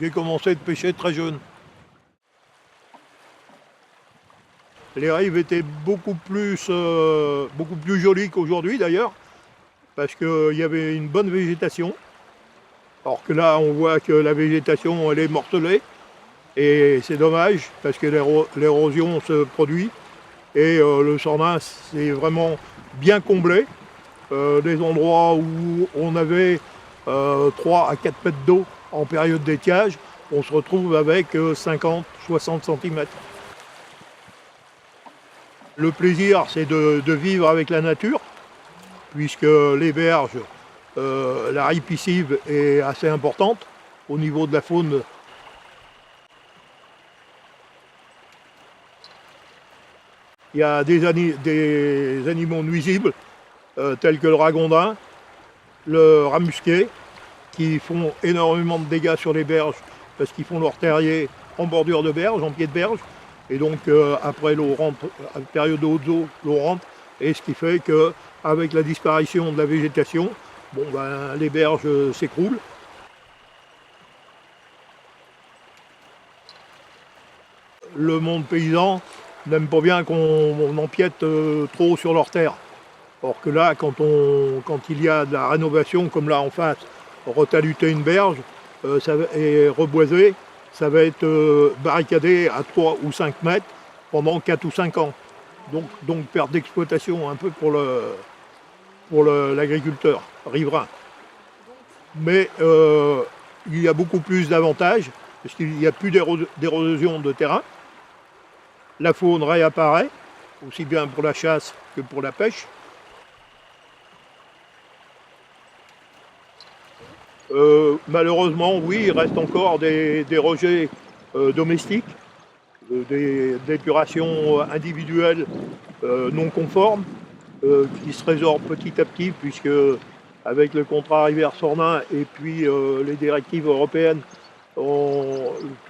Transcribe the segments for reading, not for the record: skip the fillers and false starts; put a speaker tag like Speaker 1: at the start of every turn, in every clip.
Speaker 1: J'ai commencé de pêcher très jeune. Les rives étaient beaucoup plus jolies qu'aujourd'hui d'ailleurs, parce qu'il y avait une bonne végétation. Alors que là, on voit que la végétation, elle est morcelée. Et c'est dommage, parce que l'érosion se produit. Et le Sornin, c'est vraiment bien comblé. Des endroits où on avait 3 à 4 mètres d'eau en période d'étiage, on se retrouve avec 50-60 cm. Le plaisir, c'est de vivre avec la nature, puisque les berges, la rive piscive est assez importante au niveau de la faune. Il y a des animaux nuisibles, tels que le ragondin, le rat musqué, qui font énormément de dégâts sur les berges, parce qu'ils font leur terrier en bordure de berge, en pied de berge. Et donc après l'eau rentre, à la période de haute eau, l'eau rentre, et ce qui fait qu'avec la disparition de la végétation, les berges s'écroulent. Le monde paysan n'aime pas bien qu'on empiète trop sur leurs terres. Or que là, quand il y a de la rénovation, comme là en face, retaluter une berge et reboiser, ça va être barricadé à 3 ou 5 mètres pendant 4 ou 5 ans. Donc perte d'exploitation un peu pour l'agriculteur riverain. Mais il y a beaucoup plus d'avantages, parce qu'il n'y a plus d'érosion de terrain. La faune réapparaît, aussi bien pour la chasse que pour la pêche. Malheureusement, oui, il reste encore des rejets domestiques, des épurations individuelles non conformes, qui se résorbent petit à petit, puisque avec le contrat Rivière-Sornin et puis les directives européennes, tout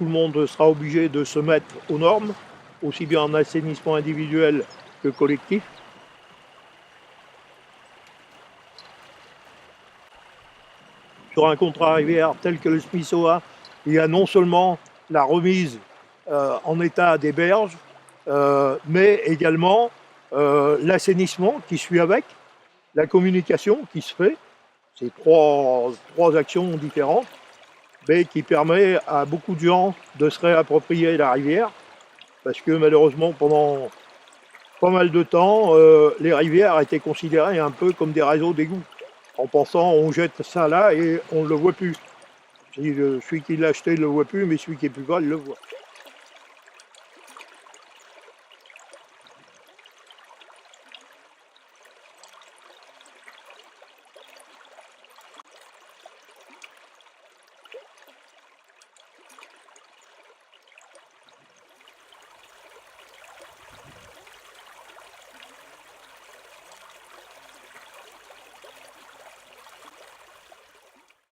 Speaker 1: le monde sera obligé de se mettre aux normes, aussi bien en assainissement individuel que collectif. Sur un contrat rivière tel que le SMISOA, il y a non seulement la remise en état des berges, mais également l'assainissement qui suit avec, la communication qui se fait. C'est trois actions différentes, mais qui permet à beaucoup de gens de se réapproprier la rivière, parce que malheureusement, pendant pas mal de temps, les rivières étaient considérées un peu comme des réseaux d'égouts, en pensant on jette ça là et on ne le voit plus. Celui qui l'a acheté ne le voit plus, mais celui qui est plus bas, il le voit.